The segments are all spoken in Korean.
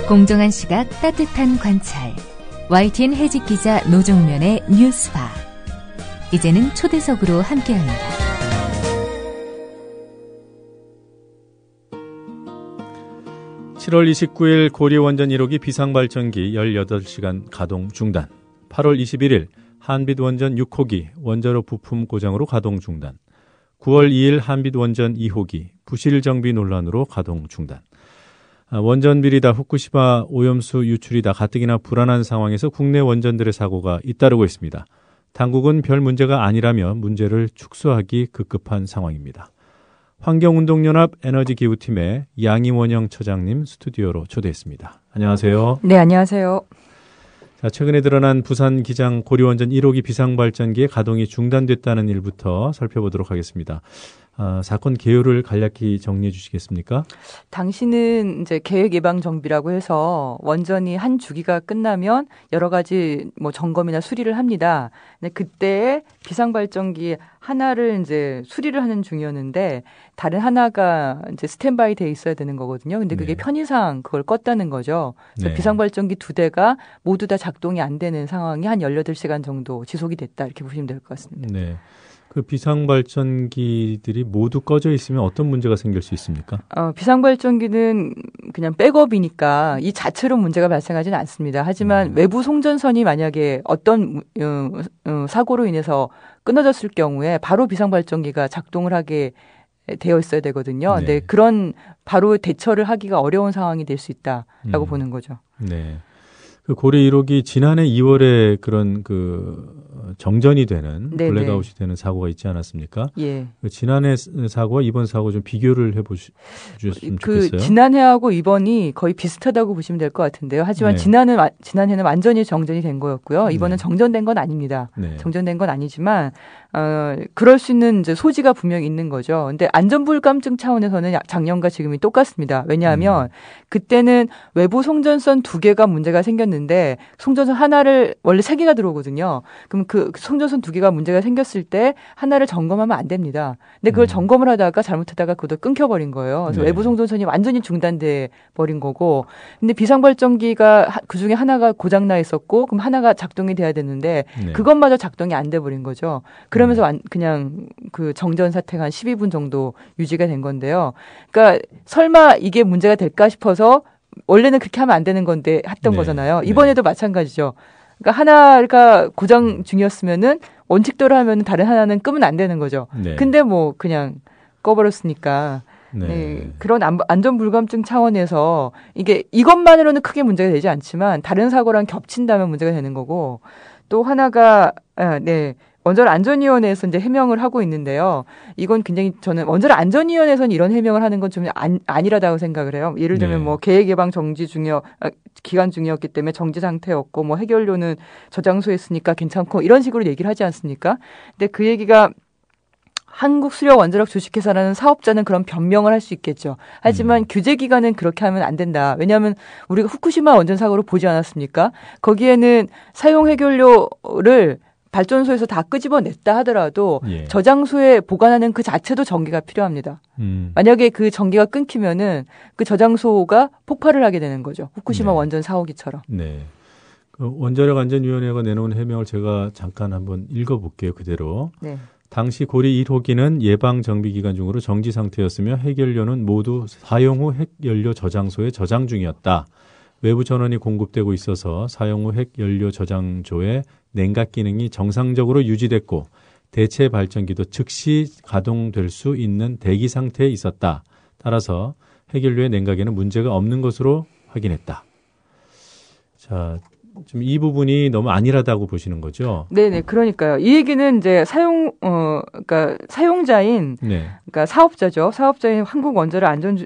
공정한 시각, 따뜻한 관찰. YTN 해직 기자 노종면의 뉴스바. 이제는 초대석으로 함께합니다. (7월 29일) 고리원전 1호기 비상발전기 18시간 가동 중단. (8월 21일) 한빛원전 6호기 원자로 부품 고장으로 가동 중단. (9월 2일) 한빛원전 2호기 부실 정비 논란으로 가동 중단. 원전 비리다, 후쿠시마 오염수 유출이다 가뜩이나 불안한 상황에서 국내 원전들의 사고가 잇따르고 있습니다. 당국은 별 문제가 아니라며 문제를 축소하기 급급한 상황입니다. 환경운동연합 에너지기후팀의 양희원영 처장님 스튜디오로 초대했습니다. 안녕하세요. 네, 안녕하세요. 자, 최근에 드러난 부산 기장 고리원전 1호기 비상발전기의 가동이 중단됐다는 일부터 살펴보도록 하겠습니다. 사건 개요를 간략히 정리해 주시겠습니까? 당시는 이제 계획 예방 정비라고 해서 원전이 한 주기가 끝나면 여러 가지 뭐 점검이나 수리를 합니다. 근데 그때 비상발전기 하나를 이제 수리를 하는 중이었는데 다른 하나가 이제 스탠바이 돼 있어야 되는 거거든요. 근데 그게 편의상 그걸 껐다는 거죠. 그래서 비상발전기 2대가 모두 다 작동이 안 되는 상황이 한 18시간 정도 지속이 됐다, 이렇게 보시면 될 것 같습니다. 네. 그 비상발전기들이 모두 꺼져 있으면 어떤 문제가 생길 수 있습니까? 비상발전기는 그냥 백업이니까 이 자체로 문제가 발생하지는 않습니다. 하지만 외부 송전선이 만약에 어떤 사고로 인해서 끊어졌을 경우에 바로 비상발전기가 작동을 하게 되어 있어야 되거든요. 네. 근데 그런 바로 대처를 하기가 어려운 상황이 될 수 있다라고 보는 거죠. 네. 그 고리 1호기 지난해 2월에 그런 정전이 되는 블랙아웃이 되는 사고가 있지 않았습니까? 예. 그 지난해 사고와 이번 사고 좀 비교를 해보셨으면 좋겠어요. 지난해하고 이번이 거의 비슷하다고 보시면 될 것 같은데요. 하지만 지난해는 완전히 정전이 된 거였고요. 이번은 정전된 건 아닙니다. 정전된 건 아니지만 그럴 수 있는 이제 소지가 분명히 있는 거죠. 근데 안전불감증 차원에서는 작년과 지금이 똑같습니다. 왜냐하면 그때는 외부 송전선 2개가 문제가 생겼는데 송전선 하나를 원래 3개가 들어오거든요. 그럼 그 송전선 2개가 문제가 생겼을 때 하나를 점검하면 안 됩니다. 근데 그걸 점검을 하다가 잘못하다가 그것도 끊겨버린 거예요. 그래서 외부 송전선이 완전히 중단돼 버린 거고. 근데 비상발전기가 그중에 하나가 고장나 있었고 그럼 하나가 작동이 돼야 되는데 그것마저 작동이 안 돼 버린 거죠. 그러면서 그냥 그 정전 사태가 한 12분 정도 유지가 된 건데요. 그러니까 설마 이게 문제가 될까 싶어서 원래는 그렇게 하면 안 되는 건데 했던 거잖아요. 이번에도 마찬가지죠. 그러니까 하나가 고장 중이었으면은 원칙대로 하면 다른 하나는 끄면 안 되는 거죠. 근데 뭐 그냥 꺼버렸으니까. 그런 안전불감증 차원에서 이것만으로는 크게 문제가 되지 않지만 다른 사고랑 겹친다면 문제가 되는 거고, 또 하나가 원자력 안전위원회에서 이제 해명을 하고 있는데요. 이건 굉장히 저는 원자력 안전위원회에서는 이런 해명을 하는 건 좀 아니라다고 생각을 해요. 예를 들면 뭐 계획 예방 정지 기간 중이었기 때문에 정지 상태였고 뭐 해결료는 저장소에 있으니까 괜찮고 이런 식으로 얘기를 하지 않습니까? 근데 그 얘기가 한국수력원자력 주식회사라는 사업자는 그런 변명을 할 수 있겠죠. 하지만 규제기관은 그렇게 하면 안 된다. 왜냐하면 우리가 후쿠시마 원전 사고를 보지 않았습니까? 거기에는 사용 해결료를 발전소에서 다 끄집어냈다 하더라도 저장소에 보관하는 그 자체도 전기가 필요합니다. 만약에 그 전기가 끊기면은 그 저장소가 폭발을 하게 되는 거죠. 후쿠시마 원전 사고기처럼. 네. 그 원자력안전위원회가 내놓은 해명을 제가 잠깐 한번 읽어볼게요. 그대로. 당시 고리 1호기는 예방 정비 기간 중으로 정지 상태였으며 해결료는 모두 사용 후 핵연료 저장소에 저장 중이었다. 외부 전원이 공급되고 있어서 사용 후 핵연료 저장소의 냉각 기능이 정상적으로 유지됐고 대체 발전기도 즉시 가동될 수 있는 대기 상태에 있었다. 따라서 핵연료의 냉각에는 문제가 없는 것으로 확인했다. 자, 좀 이 부분이 너무 안일하다고 보시는 거죠? 네네, 그러니까요. 이 얘기는 이제 그러니까 사용자인, 그러니까 사업자죠. 사업자인 한국원자력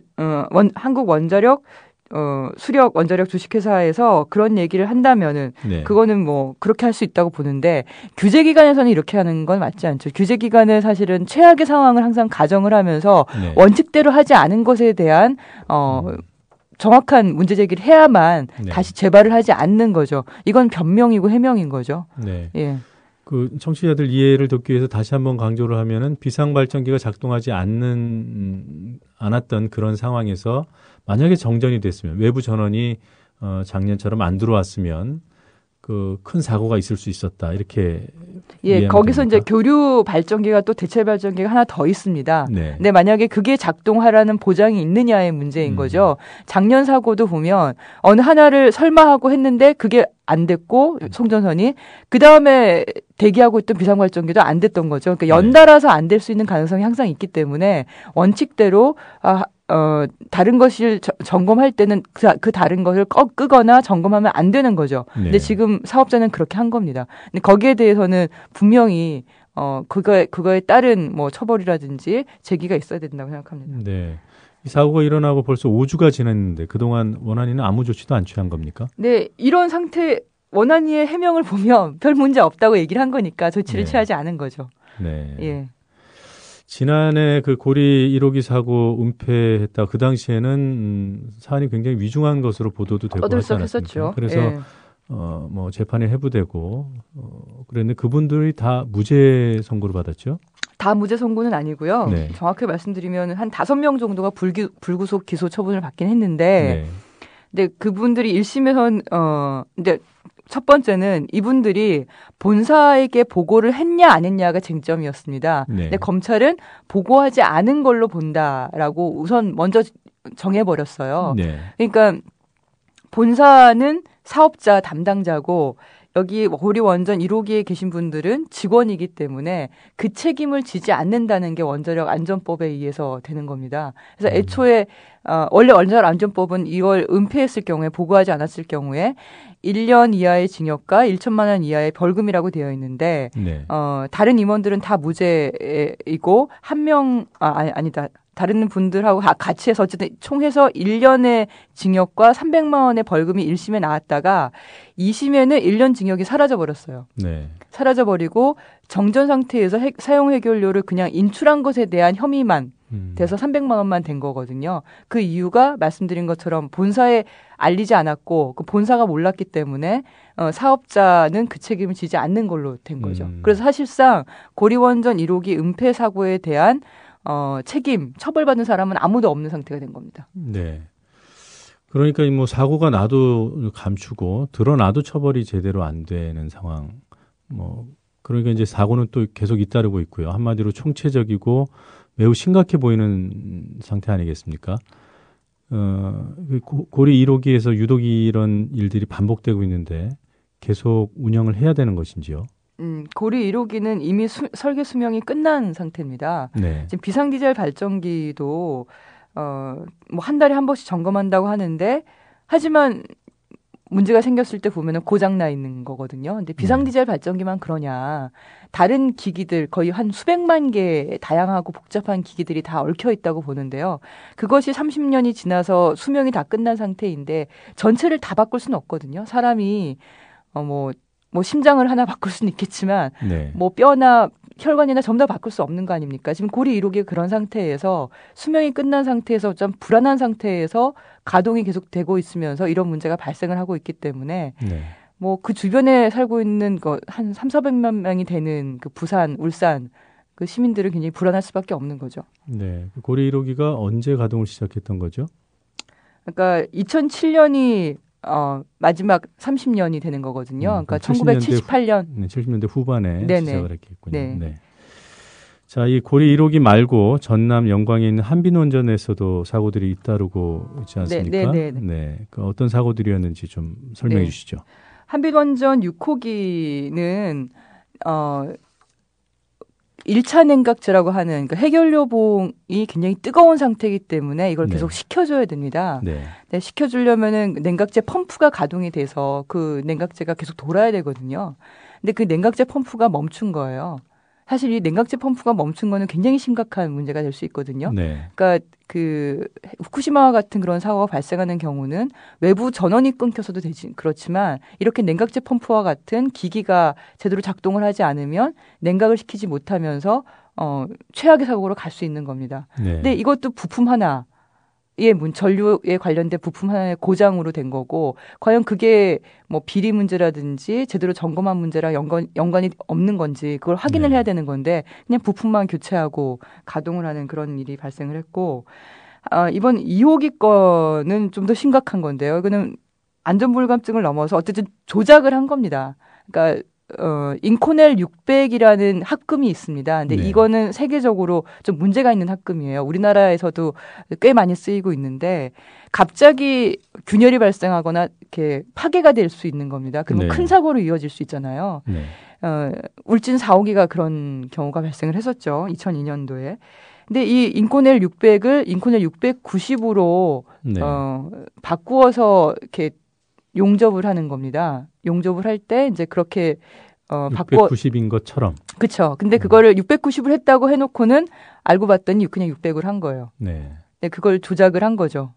수력 원자력 주식회사에서 그런 얘기를 한다면은 그거는 뭐 그렇게 할 수 있다고 보는데, 규제기관에서는 이렇게 하는 건 맞지 않죠. 규제기관은 사실은 최악의 상황을 항상 가정을 하면서 원칙대로 하지 않은 것에 대한 정확한 문제 제기를 해야만 다시 재발을 하지 않는 거죠. 이건 변명이고 해명인 거죠. 그 청취자들 이해를 돕기 위해서 다시 한번 강조를 하면은 비상발전기가 작동하지 않았던 그런 상황에서 만약에 정전이 됐으면 외부 전원이 작년처럼 안 들어왔으면 그 큰 사고가 있을 수 있었다. 이렇게 예, 거기서 됩니까? 이제 교류 발전기가 또 대체 발전기가 하나 더 있습니다. 네. 근데 만약에 그게 작동하라는 보장이 있느냐의 문제인 거죠. 작년 사고도 보면 어느 하나를 설마 하고 했는데 그게 안 됐고 송전선이 그 다음에 대기하고 있던 비상발전기도 안 됐던 거죠. 그러니까 연달아서 안 될 수 있는 가능성이 항상 있기 때문에 원칙대로 다른 것을 점검할 때는 그 다른 것을 끄거나 점검하면 안 되는 거죠. 네. 근데 지금 사업자는 그렇게 한 겁니다. 근데 거기에 대해서는 분명히 그거에 따른 뭐 처벌이라든지 제기가 있어야 된다고 생각합니다. 네. 이 사고가 일어나고 벌써 5주가 지났는데 그동안 원안위는 아무 조치도 안 취한 겁니까? 네, 이런 상태 원안위의 해명을 보면 별 문제 없다고 얘기를 한 거니까 조치를 취하지 않은 거죠. 네. 예. 지난해 그 고리 1호기 사고 은폐했다. 그 당시에는 사안이 굉장히 위중한 것으로 보도도 되고 하지 않았습니까? 그래서 예. 뭐 재판에 해부되고 그랬는데 그분들이 다 무죄 선고를 받았죠? 다 무죄 선고는 아니고요. 네. 정확히 말씀드리면 한 5명 정도가 불구속 기소 처분을 받긴 했는데, 근데 그분들이 1심에선 근데 첫 번째는 이분들이 본사에게 보고를 했냐 안 했냐가 쟁점이었습니다. 근데 검찰은 보고하지 않은 걸로 본다라고 우선 먼저 정해버렸어요. 그러니까 본사는 사업자 담당자고 여기 고리 원전 1호기에 계신 분들은 직원이기 때문에 그 책임을 지지 않는다는 게 원자력 안전법에 의해서 되는 겁니다. 그래서 애초에 원래 원자력 안전법은 이걸 은폐했을 경우에 보고하지 않았을 경우에 1년 이하의 징역과 1천만 원 이하의 벌금이라고 되어 있는데 다른 임원들은 다 무죄이고 한 명 아니다. 다른 분들하고 같이 해서 어쨌든 총해서 1년의 징역과 300만 원의 벌금이 1심에 나왔다가 2심에는 1년 징역이 사라져버렸어요. 사라져버리고 정전 상태에서 사용 해결료를 그냥 인출한 것에 대한 혐의만 돼서 300만 원만 된 거거든요. 그 이유가 말씀드린 것처럼 본사에 알리지 않았고 그 본사가 몰랐기 때문에 사업자는 그 책임을 지지 않는 걸로 된 거죠. 그래서 사실상 고리원전 1호기 은폐 사고에 대한 처벌받는 사람은 아무도 없는 상태가 된 겁니다. 네. 그러니까 뭐 사고가 나도 감추고 드러나도 처벌이 제대로 안 되는 상황. 뭐 그러니까 이제 사고는 또 계속 잇따르고 있고요. 한마디로 총체적이고 매우 심각해 보이는 상태 아니겠습니까? 고리 1호기에서 유독 이런 일들이 반복되고 있는데 계속 운영을 해야 되는 것인지요? 고리 1호기는 이미 설계 수명이 끝난 상태입니다. 지금 비상디젤 발전기도 뭐 한 달에 한 번씩 점검한다고 하는데 하지만 문제가 생겼을 때 보면은 고장 나 있는 거거든요. 근데 비상디젤 발전기만 그러냐? 다른 기기들 거의 한 수백만 개의 다양하고 복잡한 기기들이 다 얽혀 있다고 보는데요. 그것이 30년이 지나서 수명이 다 끝난 상태인데 전체를 다 바꿀 수는 없거든요. 사람이 뭐 심장을 하나 바꿀 수는 있겠지만 뭐 뼈나 혈관이나 전부 다 바꿀 수 없는 거 아닙니까? 지금 고리 1호기가 그런 상태에서 수명이 끝난 상태에서 좀 불안한 상태에서 가동이 계속 되고 있으면서 이런 문제가 발생을 하고 있기 때문에 뭐 그 주변에 살고 있는 한 3,400만 명이 되는 그 부산, 울산 그 시민들은 굉장히 불안할 수밖에 없는 거죠. 네. 고리 1호기가 언제 가동을 시작했던 거죠? 그러니까 2007년이 마지막 30년이 되는 거거든요. 그러니까 1978년. 70년대 후반에 시작을 했겠군요. 네. 자, 이 고리 1호기 말고 전남 영광에 있는 한빈원전에서도 사고들이 잇따르고 있지 않습니까? 네. 그 어떤 사고들이었는지 좀 설명해 주시죠. 한빈원전 6호기는 1차 냉각제라고 하는 그 해결료 봉이 굉장히 뜨거운 상태이기 때문에 이걸 계속 식혀줘야 됩니다. 식혀주려면은 냉각제 펌프가 가동이 돼서 그 냉각제가 계속 돌아야 되거든요. 근데 그 냉각제 펌프가 멈춘 거예요. 사실 이 냉각제 펌프가 멈춘 거는 굉장히 심각한 문제가 될 수 있거든요. 그러니까 그 후쿠시마와 같은 그런 사고가 발생하는 경우는 외부 전원이 끊겨서도 그렇지만 이렇게 냉각제 펌프와 같은 기기가 제대로 작동을 하지 않으면 냉각을 시키지 못하면서 최악의 사고로 갈 수 있는 겁니다. 근데 이것도 부품 하나 전류에 관련된 부품 하나의 고장으로 된 거고, 과연 그게 뭐 비리 문제라든지 제대로 점검한 문제랑 연관이 없는 건지 그걸 확인을 해야 되는 건데, 그냥 부품만 교체하고 가동을 하는 그런 일이 발생을 했고, 이번 2호기 건은 좀 더 심각한 건데요. 이거는 안전불감증을 넘어서 어쨌든 조작을 한 겁니다. 그러니까 인코넬 600이라는 학금이 있습니다. 근데 네. 이거는 세계적으로 좀 문제가 있는 학금이에요. 우리나라에서도 꽤 많이 쓰이고 있는데 갑자기 균열이 발생하거나 이렇게 파괴가 될 수 있는 겁니다. 그러면 네. 큰 사고로 이어질 수 있잖아요. 네. 울진 4호기가 그런 경우가 발생을 했었죠. 2002년도에. 근데 이 인코넬 600을 인코넬 690으로 네. 바꾸어서 이렇게 용접을 하는 겁니다. 용접을 할 때 이제 그렇게 690인 것처럼. 그렇죠. 근데 그거를 690을 했다고 해놓고는 알고 봤더니 그냥 600을 한 거예요. 네. 네, 그걸 조작을 한 거죠.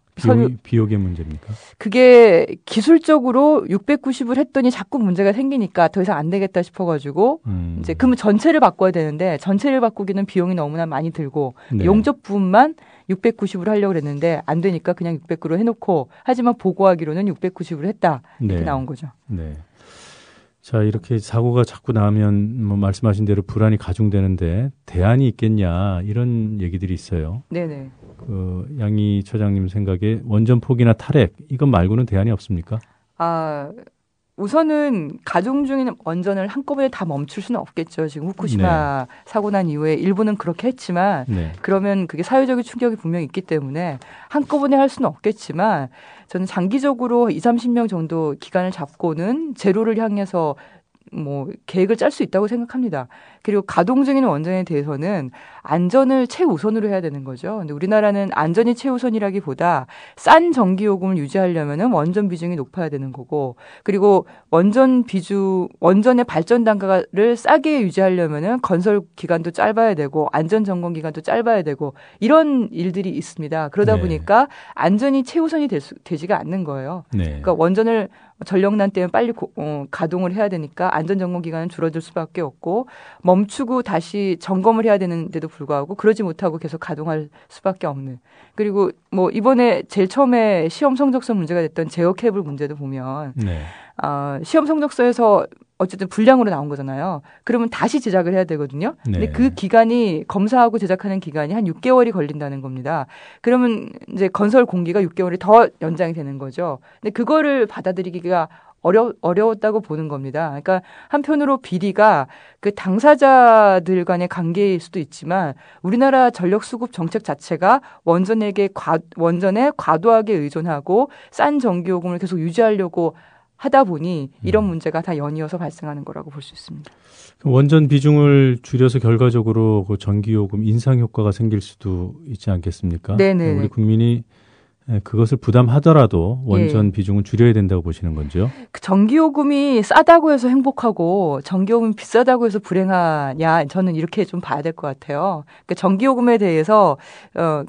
비용의 문제입니까? 그게 기술적으로 690을 했더니 자꾸 문제가 생기니까 더 이상 안 되겠다 싶어가지고 이제 그러면 전체를 바꿔야 되는데 전체를 바꾸기는 비용이 너무나 많이 들고 네. 용접 부분만 690으로 하려고 그랬는데 안 되니까 그냥 600으로 해놓고 하지만 보고하기로는 690으로 했다 이렇게 네. 나온 거죠. 네. 자, 이렇게 사고가 자꾸 나면 뭐 말씀하신 대로 불안이 가중되는데 대안이 있겠냐 이런 얘기들이 있어요. 네네. 양희 처장님 생각에 원전 포기나 탈핵 이것 말고는 대안이 없습니까? 우선은 가동 중인 원전을 한꺼번에 다 멈출 수는 없겠죠. 지금 후쿠시마 네. 사고 난 이후에 일부는 그렇게 했지만 네. 그러면 그게 사회적인 충격이 분명히 있기 때문에 한꺼번에 할 수는 없겠지만 저는 장기적으로 20-30년 정도 기간을 잡고는 제로를 향해서 뭐 계획을 짤 수 있다고 생각합니다. 그리고 가동 중인 원전에 대해서는 안전을 최우선으로 해야 되는 거죠. 근데 우리나라는 안전이 최우선이라기보다 싼 전기요금을 유지하려면은 원전 비중이 높아야 되는 거고, 그리고 원전의 발전 단가를 싸게 유지하려면은 건설 기간도 짧아야 되고 안전 점검 기간도 짧아야 되고 이런 일들이 있습니다. 그러다 네. 보니까 안전이 최우선이 되지가 않는 거예요. 네. 그러니까 원전을 전력난 때문에 빨리 가동을 해야 되니까 안전점검 기간은 줄어들 수밖에 없고 멈추고 다시 점검을 해야 되는데도 불구하고 그러지 못하고 계속 가동할 수밖에 없는. 그리고 뭐 이번에 제일 처음에 시험 성적서 문제가 됐던 제어 케이블 문제도 보면 네. 시험 성적서에서 어쨌든 불량으로 나온 거잖아요. 그러면 다시 제작을 해야 되거든요. 네. 근데 그 기간이 검사하고 제작하는 기간이 한 6개월이 걸린다는 겁니다. 그러면 이제 건설 공기가 6개월이 더 연장이 되는 거죠. 근데 그거를 받아들이기가 어려웠다고 보는 겁니다. 그러니까 한편으로 비리가 그 당사자들 간의 관계일 수도 있지만 우리나라 전력 수급 정책 자체가 원전에 과도하게 의존하고 싼 전기요금을 계속 유지하려고 하다 보니 이런 문제가 다 연이어서 발생하는 거라고 볼 수 있습니다. 원전 비중을 줄여서 결과적으로 그 전기요금 인상 효과가 생길 수도 있지 않겠습니까? 네네. 우리 국민이 그것을 부담하더라도 원전 예. 비중은 줄여야 된다고 보시는 건죠? 전기요금이 싸다고 해서 행복하고 전기요금이 비싸다고 해서 불행하냐, 저는 이렇게 좀 봐야 될 것 같아요. 그러니까 전기요금에 대해서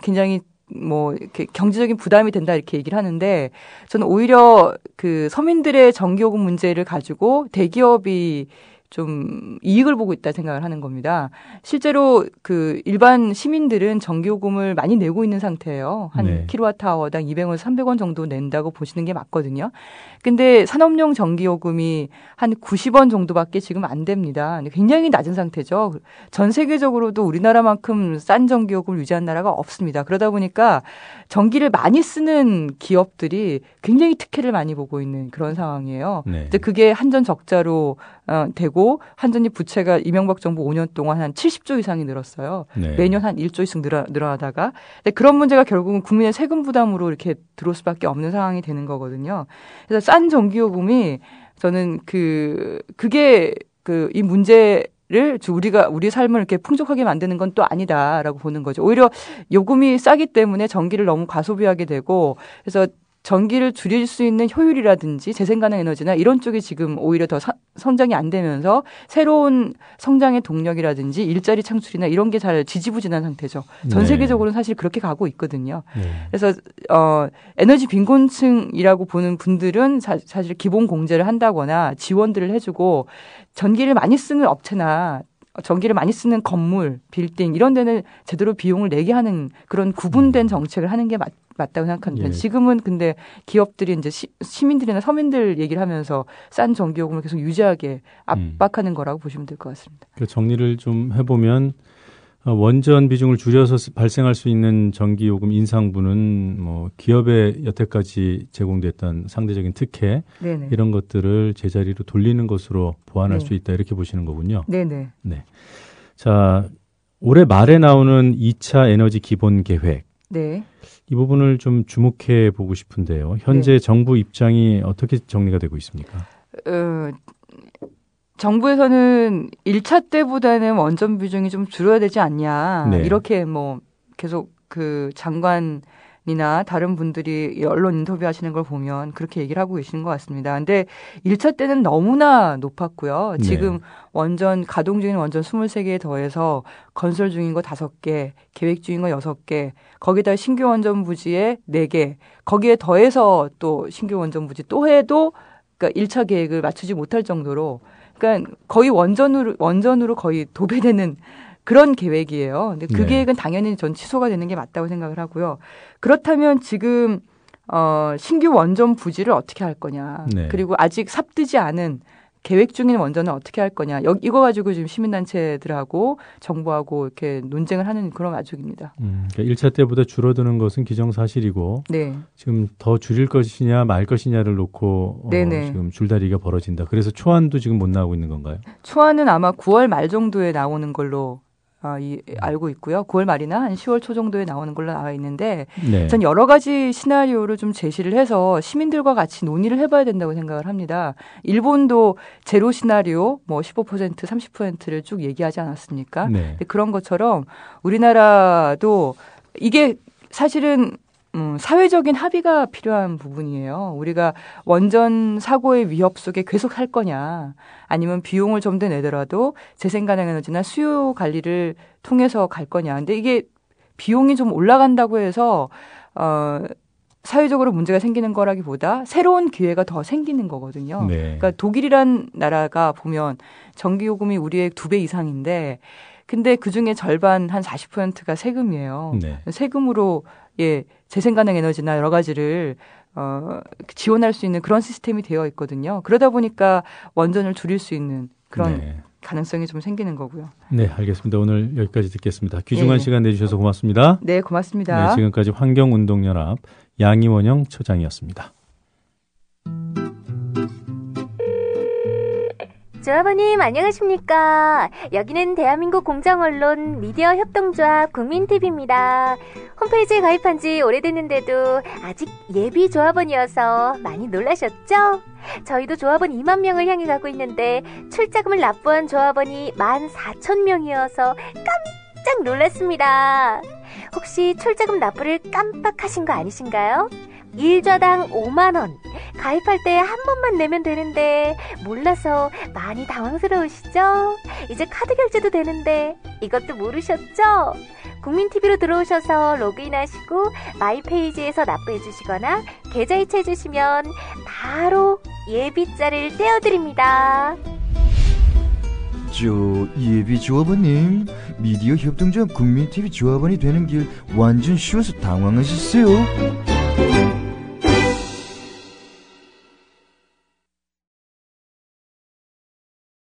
굉장히 뭐 이렇게 경제적인 부담이 된다 이렇게 얘기를 하는데 저는 오히려 그 서민들의 전기요금 문제를 가지고 대기업이 좀 이익을 보고 있다 생각을 하는 겁니다. 실제로 그 일반 시민들은 전기요금을 많이 내고 있는 상태예요. 한 네. 킬로와트아워당 200원, 300원 정도 낸다고 보시는 게 맞거든요. 근데 산업용 전기요금이 한 90원 정도밖에 지금 안 됩니다. 굉장히 낮은 상태죠. 전 세계적으로도 우리나라만큼 싼 전기요금을 유지한 나라가 없습니다. 그러다 보니까 전기를 많이 쓰는 기업들이 굉장히 특혜를 많이 보고 있는 그런 상황이에요. 네. 이제 그게 한전 적자로 되고 한전이 부채가 이명박 정부 5년 동안 한 70조 이상이 늘었어요. 네. 매년 한 1조씩 늘어나다가. 근데 그런 문제가 결국은 국민의 세금 부담으로 이렇게 들어올 수밖에 없는 상황이 되는 거거든요. 그래서 싼 전기요금이 저는 그게 이 문제를 우리 삶을 이렇게 풍족하게 만드는 건 또 아니다라고 보는 거죠. 오히려 요금이 싸기 때문에 전기를 너무 과소비하게 되고 그래서 전기를 줄일 수 있는 효율이라든지 재생가능 에너지나 이런 쪽이 지금 오히려 더 성장이 안 되면서 새로운 성장의 동력이라든지 일자리 창출이나 이런 게 잘 지지부진한 상태죠. 전 세계적으로는 사실 그렇게 가고 있거든요. 그래서 에너지 빈곤층이라고 보는 분들은 사실 기본 공제를 한다거나 지원들을 해주고 전기를 많이 쓰는 업체나 전기를 많이 쓰는 건물, 빌딩 이런 데는 제대로 비용을 내게 하는 그런 구분된 정책을 하는 게 맞다고 생각합니다. 예. 지금은 근데 기업들이 이제 시민들이나 서민들 얘기를 하면서 싼 전기요금을 계속 유지하게 압박하는 거라고 보시면 될 것 같습니다. 정리를 좀 해보면 원전 비중을 줄여서 발생할 수 있는 전기요금 인상분은 뭐 기업에 여태까지 제공됐던 상대적인 특혜 네네. 이런 것들을 제자리로 돌리는 것으로 보완할 네. 수 있다 이렇게 보시는 거군요. 네네. 네. 자, 올해 말에 나오는 2차 에너지 기본 계획. 네. 이 부분을 좀 주목해 보고 싶은데요. 현재 네. 정부 입장이 어떻게 정리가 되고 있습니까? 정부에서는 1차 때보다는 원전 비중이 좀 줄어야 되지 않냐. 네. 이렇게 뭐 계속 그 장관이나 다른 분들이 언론 인터뷰 하시는 걸 보면 그렇게 얘기를 하고 계시는 것 같습니다. 근데 1차 때는 너무나 높았고요. 지금 네. 원전 가동 중인 원전 23개에 더해서 건설 중인 거 5개, 계획 중인 거 6개, 거기다 신규 원전 부지에 4개, 거기에 더해서 또 신규 원전 부지 또 해도 그러니까 1차 계획을 맞추지 못할 정도로 그러니까 거의 원전으로 거의 도배되는 그런 계획이에요. 근데 그 네. 계획은 당연히 전 취소가 되는 게 맞다고 생각을 하고요. 그렇다면 지금 신규 원전 부지를 어떻게 할 거냐. 네. 그리고 아직 삽뜨지 않은 계획 중인 원전은 어떻게 할 거냐. 이거 가지고 지금 시민단체들하고 정부하고 이렇게 논쟁을 하는 그런 와중입니다. 그러니까 1차 때보다 줄어드는 것은 기정사실이고 네. 지금 더 줄일 것이냐 말 것이냐를 놓고 지금 줄다리기가 벌어진다. 그래서 초안도 지금 못 나오고 있는 건가요? 초안은 아마 9월 말 정도에 나오는 걸로 알고 있고요. 9월 말이나 한 10월 초 정도에 나오는 걸로 나와 있는데 네. 전 여러 가지 시나리오를 좀 제시를 해서 시민들과 같이 논의를 해봐야 된다고 생각을 합니다. 일본도 제로 시나리오 뭐 15%, 30%를 쭉 얘기하지 않았습니까? 네. 근데 그런 것처럼 우리나라도 이게 사실은 사회적인 합의가 필요한 부분이에요. 우리가 원전 사고의 위협 속에 계속 할 거냐 아니면 비용을 좀 더 내더라도 재생가능에너지나 수요 관리를 통해서 갈 거냐. 근데 이게 비용이 좀 올라간다고 해서 사회적으로 문제가 생기는 거라기보다 새로운 기회가 더 생기는 거거든요. 네. 그러니까 독일이란 나라가 보면 전기요금이 우리의 2배 이상인데 근데 그중에 절반 한 40%가 세금이에요. 네. 세금으로 재생가능 에너지나 여러 가지를 지원할 수 있는 그런 시스템이 되어 있거든요. 그러다 보니까 원전을 줄일 수 있는 그런 네. 가능성이 좀 생기는 거고요. 네, 알겠습니다. 오늘 여기까지 듣겠습니다. 귀중한 시간 내주셔서 고맙습니다. 네, 고맙습니다. 네, 지금까지 환경운동연합 양희원영 처장이었습니다. 조합원님 안녕하십니까. 여기는 대한민국 공정언론 미디어협동조합 국민TV입니다. 홈페이지에 가입한 지 오래됐는데도 아직 예비 조합원이어서 많이 놀라셨죠? 저희도 조합원 2만 명을 향해 가고 있는데 출자금을 납부한 조합원이 14,000명이어서 깜짝 놀랐습니다. 혹시 출자금 납부를 깜빡하신 거 아니신가요? 1좌당 5만 원. 가입할 때 한 번만 내면 되는데 몰라서 많이 당황스러우시죠? 이제 카드 결제도 되는데 이것도 모르셨죠? 국민TV로 들어오셔서 로그인하시고 마이페이지에서 납부해주시거나 계좌이체해주시면 바로 예비자를 떼어드립니다. 예비 조합원님, 미디어 협동조합 국민TV 조합원이 되는 길 완전 쉬워서 당황하셨어요?